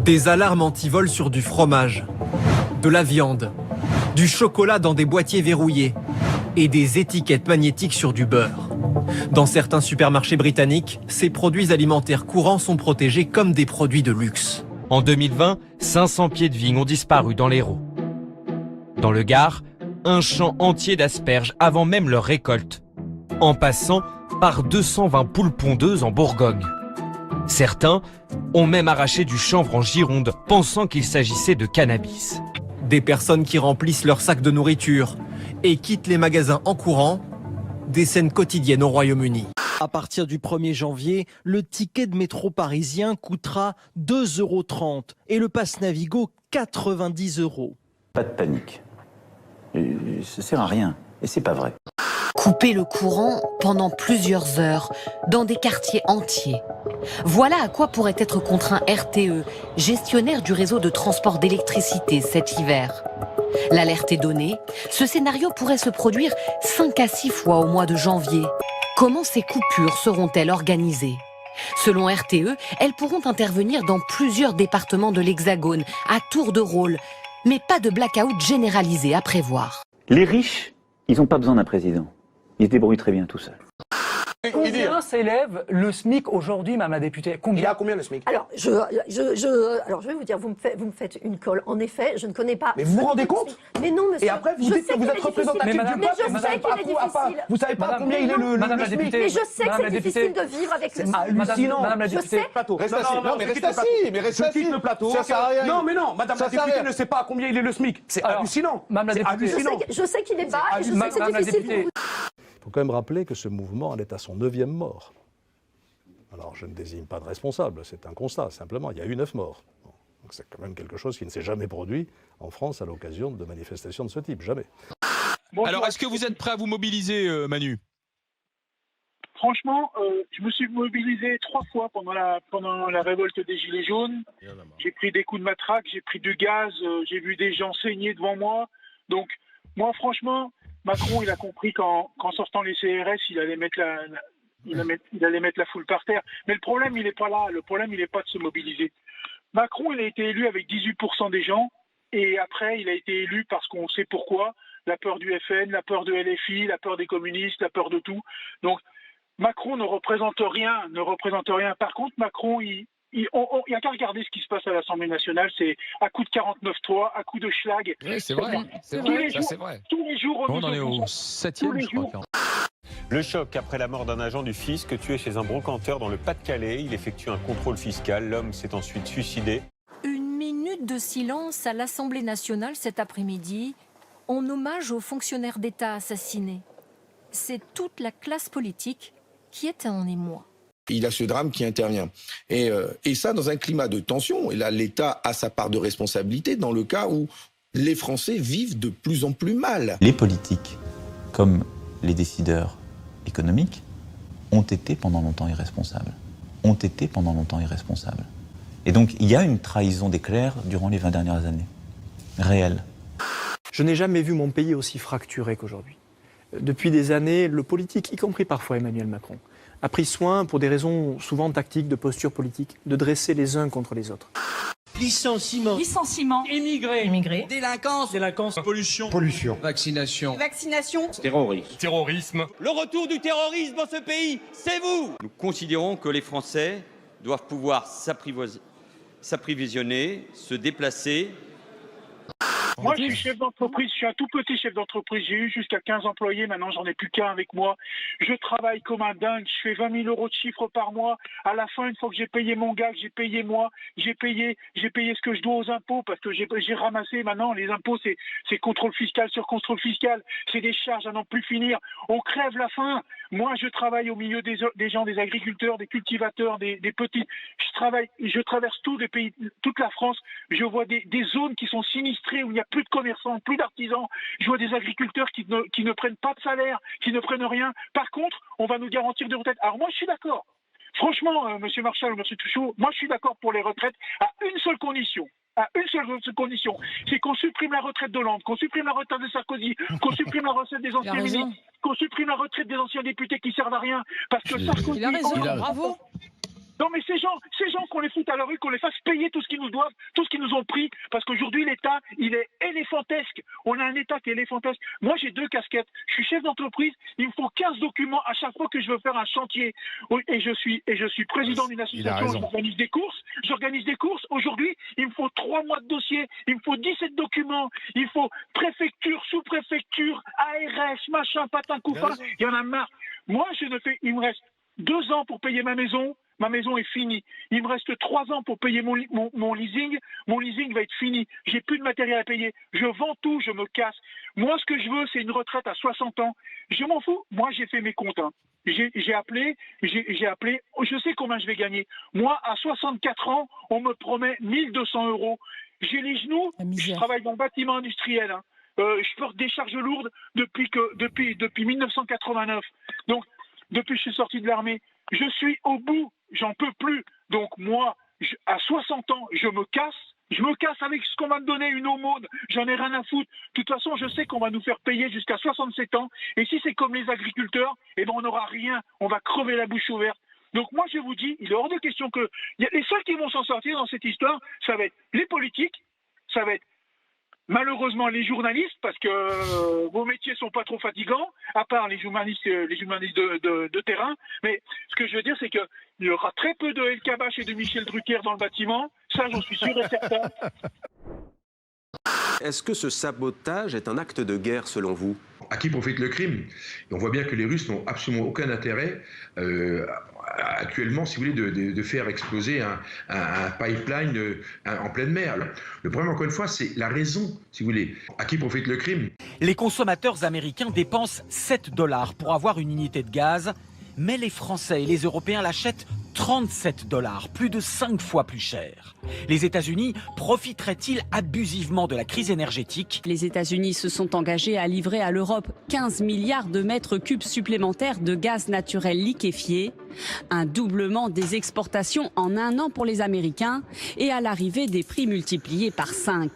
Des alarmes anti-vol sur du fromage, de la viande, du chocolat dans des boîtiers verrouillés et des étiquettes magnétiques sur du beurre. Dans certains supermarchés britanniques, ces produits alimentaires courants sont protégés comme des produits de luxe. En 2020, 500 pieds de vigne ont disparu dans l'Hérault. Dans le Gard, un champ entier d'asperges avant même leur récolte, en passant par 220 poules pondeuses en Bourgogne. Certains ont même arraché du chanvre en Gironde, pensant qu'il s'agissait de cannabis. Des personnes qui remplissent leurs sacs de nourriture et quittent les magasins en courant, des scènes quotidiennes au Royaume-Uni. À partir du 1er janvier, le ticket de métro parisien coûtera 2,30 € et le pass Navigo 90 €. Pas de panique. Ça sert à rien. Et c'est pas vrai. Couper le courant pendant plusieurs heures dans des quartiers entiers. Voilà à quoi pourrait être contraint RTE, gestionnaire du réseau de transport d'électricité cet hiver. L'alerte est donnée, ce scénario pourrait se produire 5 à 6 fois au mois de janvier. Comment ces coupures seront-elles organisées ? Selon RTE, elles pourront intervenir dans plusieurs départements de l'Hexagone, à tour de rôle, mais pas de blackout généralisé à prévoir. Les riches, ils n'ont pas besoin d'un président. Ils se débrouillent très bien tout seuls. Combien s'élève le SMIC aujourd'hui, madame la députée? Il a combien le SMIC? Alors, je vais vous dire, vous me faites une colle. En effet, je ne connais pas. Mais vous vous rendez compte? Mais non, monsieur. Et après, vous dites que vous êtes représentatif du peuple. Mais je sais qu'il est difficile. Vous savez pas combien il est le SMIC? Mais je sais que c'est difficile de vivre avec le SMIC. Hallucinant. Madame la députée. Restez assis. Non, mais restez assis. Je quitte le plateau. Ça sert à rien. Non, mais non, madame la députée ne sait pas à combien il est le SMIC. C'est hallucinant. Madame la députée. Je sais qu'il est bas et je sais que c'est difficile. Il faut quand même rappeler que ce mouvement en est à son 9e mort. Alors je ne désigne pas de responsable, c'est un constat, simplement, il y a eu 9 morts. Bon, donc c'est quand même quelque chose qui ne s'est jamais produit en France à l'occasion de manifestations de ce type, jamais. Alors est-ce que vous êtes prêt à vous mobiliser, Manu ? Franchement, je me suis mobilisé 3 fois pendant la révolte des Gilets jaunes. J'ai pris des coups de matraque, j'ai pris du gaz, j'ai vu des gens saigner devant moi. Donc moi franchement, Macron, il a compris qu'en sortant les CRS, il allait mettre la foule par terre. Mais le problème, il n'est pas là. Le problème, il n'est pas de se mobiliser. Macron, il a été élu avec 18% des gens. Et après, il a été élu parce qu'on sait pourquoi. La peur du FN, la peur de LFI, la peur des communistes, la peur de tout. Donc, Macron ne représente rien. Par contre, Macron, il n'y a qu'à regarder ce qui se passe à l'Assemblée nationale, c'est à coup de 49.3, à coup de schlag. Oui, c'est vrai, c'est vrai. Tous les jours, on en est au 7e, je crois. Le choc après la mort d'un agent du fisc tué chez un brocanteur dans le Pas-de-Calais. Il effectue un contrôle fiscal. L'homme s'est ensuite suicidé. Une minute de silence à l'Assemblée nationale cet après-midi, en hommage aux fonctionnaires d'État assassinés. C'est toute la classe politique qui est en émoi. Il y a ce drame qui intervient. Et ça dans un climat de tension. Et là, l'État a sa part de responsabilité dans le cas où les Français vivent de plus en plus mal. Les politiques, comme les décideurs économiques, ont été pendant longtemps irresponsables. Et donc, il y a une trahison des clercs durant les 20 dernières années. Réelle. Je n'ai jamais vu mon pays aussi fracturé qu'aujourd'hui. Depuis des années, le politique, y compris parfois Emmanuel Macron, a pris soin, pour des raisons souvent tactiques, de posture politique, de dresser les uns contre les autres. Licenciement. Immigrés. Délinquance. Pollution. Vaccination. Terrorisme. Le retour du terrorisme dans ce pays, c'est vous! Nous considérons que les Français doivent pouvoir s'approvisionner, se déplacer. Moi, je suis chef d'entreprise, je suis un tout petit chef d'entreprise. J'ai eu jusqu'à 15 employés, maintenant j'en ai plus qu'un avec moi. Je travaille comme un dingue, je fais 20 000 € de chiffre par mois. À la fin, une fois que j'ai payé mon gars, que j'ai payé moi, j'ai payé ce que je dois aux impôts, parce que j'ai ramassé maintenant, les impôts, c'est contrôle fiscal sur contrôle fiscal, c'est des charges à n'en plus finir. On crève la faim. Moi, je travaille au milieu des gens, des agriculteurs, des cultivateurs, des petits. Je traverse tous les pays, toute la France. Je vois des zones qui sont sinistrées, où il n'y a plus de commerçants, plus d'artisans. Je vois des agriculteurs qui ne prennent pas de salaire, qui ne prennent rien. Par contre, on va nous garantir des retraites. Alors moi, je suis d'accord. Franchement, Monsieur Marchal, Monsieur Touchot, moi, je suis d'accord pour les retraites à une seule condition. C'est qu'on supprime la retraite d'Hollande, qu'on supprime la retraite de Sarkozy, qu'on supprime la retraite des anciens ministres, qu'on supprime la retraite des anciens députés qui servent à rien. Parce que Sarkozy... Il a raison, bravo. Non, mais ces gens qu'on les foute à la rue, qu'on les fasse payer tout ce qu'ils nous doivent, tout ce qu'ils nous ont pris, parce qu'aujourd'hui, l'État, il est éléphantesque. On a un État qui est éléphantesque. Moi, j'ai 2 casquettes. Je suis chef d'entreprise, il me faut 15 documents à chaque fois que je veux faire un chantier. Et je suis président d'une association, j'organise des courses. Aujourd'hui, il me faut 3 mois de dossier, il me faut 17 documents, il faut préfecture, sous-préfecture, ARS, machin, patin, couffin, il y en a marre. Moi, il me reste 2 ans pour payer ma maison. Ma maison est finie. Il me reste 3 ans pour payer mon leasing. Mon leasing va être fini. J'ai plus de matériel à payer. Je vends tout, je me casse. Moi, ce que je veux, c'est une retraite à 60 ans. Je m'en fous. Moi, j'ai fait mes comptes. Hein. J'ai appelé. Je sais combien je vais gagner. Moi, à 64 ans, on me promet 1 200 €. J'ai les genoux. Je travaille dans le bâtiment industriel. Hein. Je porte des charges lourdes depuis 1989. Donc, depuis que je suis sorti de l'armée, je suis au bout. J'en peux plus. Donc moi, à 60 ans, je me casse. Je me casse avec ce qu'on va me donner, une aumône. J'en ai rien à foutre. De toute façon, je sais qu'on va nous faire payer jusqu'à 67 ans. Et si c'est comme les agriculteurs, eh ben on n'aura rien. On va crever la bouche ouverte. Donc moi, je vous dis, il est hors de question que... Les seuls qui vont s'en sortir dans cette histoire, ça va être les politiques, ça va être malheureusement les journalistes, parce que vos métiers sont pas trop fatigants, à part les journalistes de terrain. Mais ce que je veux dire, c'est qu'il y aura très peu de El Kabbach et de Michel Drucker dans le bâtiment. Ça, j'en suis sûr et certain. Est-ce que ce sabotage est un acte de guerre selon vous? À qui profite le crime? Et on voit bien que les Russes n'ont absolument aucun intérêt actuellement, si vous voulez, de faire exploser un pipeline en pleine mer. Le problème, encore une fois, c'est la raison, si vous voulez. À qui profite le crime? Les consommateurs américains dépensent 7 $ pour avoir une unité de gaz, mais les Français et les Européens l'achètent 37 $, plus de 5 fois plus cher. Les États-Unis profiteraient-ils abusivement de la crise énergétique? Les États-Unis se sont engagés à livrer à l'Europe 15 milliards de mètres cubes supplémentaires de gaz naturel liquéfié, un doublement des exportations en 1 an pour les Américains et à l'arrivée des prix multipliés par 5.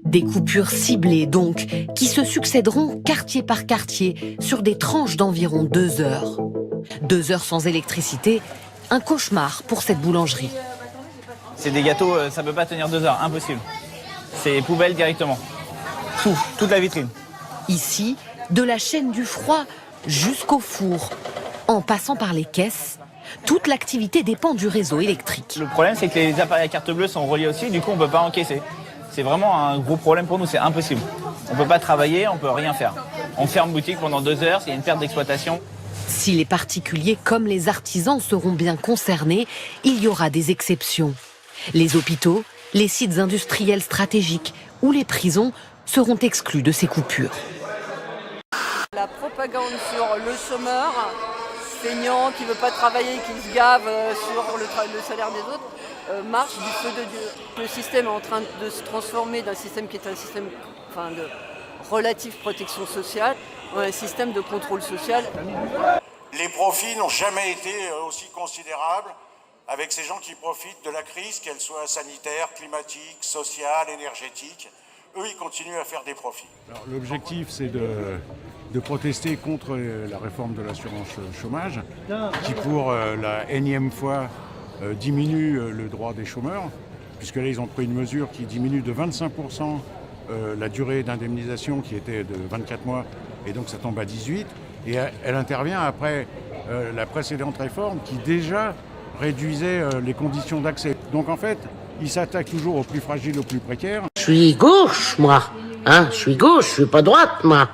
Des coupures ciblées donc, qui se succéderont quartier par quartier sur des tranches d'environ 2 heures. 2 heures sans électricité, un cauchemar pour cette boulangerie. C'est des gâteaux, ça peut pas tenir 2 heures, impossible. C'est poubelle directement. Toute la vitrine. Ici, de la chaîne du froid jusqu'au four, en passant par les caisses, toute l'activité dépend du réseau électrique. Le problème, c'est que les appareils à carte bleue sont reliés aussi, du coup on peut pas encaisser. C'est vraiment un gros problème pour nous, c'est impossible. On peut pas travailler, on peut rien faire. On ferme boutique pendant 2 heures, s'il y a une perte d'exploitation. Si les particuliers comme les artisans seront bien concernés, il y aura des exceptions. Les hôpitaux, les sites industriels stratégiques ou les prisons seront exclus de ces coupures. La propagande sur le chômeur, feignant, qui ne veut pas travailler, qui se gave sur le salaire des autres, marche du feu de Dieu. Le système est en train de se transformer d'un système qui est un système de relative protection sociale en un système de contrôle social. Les profits n'ont jamais été aussi considérables avec ces gens qui profitent de la crise, qu'elle soit sanitaire, climatique, sociale, énergétique. Eux, ils continuent à faire des profits. L'objectif, c'est de protester contre la réforme de l'assurance chômage, qui pour la énième fois diminue le droit des chômeurs, puisque là, ils ont pris une mesure qui diminue de 25% la durée d'indemnisation qui était de 24 mois, et donc ça tombe à 18. Et elle intervient après la précédente réforme qui déjà réduisait les conditions d'accès. Donc en fait, ils s'attaquent toujours aux plus fragiles, aux plus précaires. Je suis gauche, moi. Hein, je suis gauche, je suis pas droite, moi.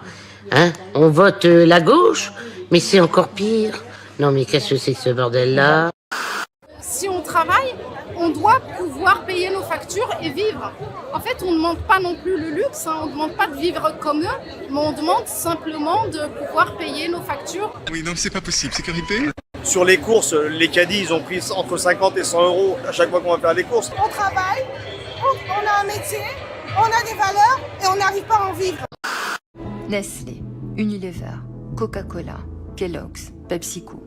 Hein, on vote la gauche, mais c'est encore pire. Non mais qu'est-ce que c'est que ce bordel-là? Si on travaille, on doit pouvoir payer nos factures et vivre. En fait, on ne demande pas non plus le luxe, on ne demande pas de vivre comme eux, mais on demande simplement de pouvoir payer nos factures. Oui, non, c'est pas possible, sécurité. Sur les courses, les caddies, ils ont pris entre 50 et 100 € à chaque fois qu'on va faire les courses. On travaille, on a un métier, on a des valeurs et on n'arrive pas à en vivre. Nestlé, Unilever, Coca-Cola, Kellogg's, PepsiCo.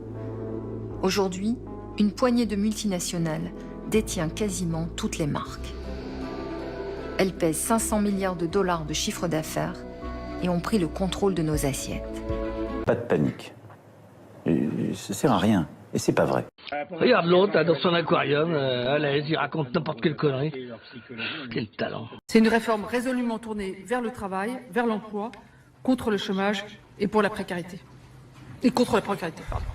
Aujourd'hui, une poignée de multinationales détient quasiment toutes les marques. Elles pèsent 500 milliards de dollars de chiffre d'affaires et ont pris le contrôle de nos assiettes. Pas de panique. Ça sert à rien. Et c'est pas vrai. Regarde l'autre dans son aquarium, à l'aise, il raconte n'importe quelle connerie. Quel talent. C'est une réforme résolument tournée vers le travail, vers l'emploi, contre le chômage et pour la précarité. Et contre la précarité, pardon.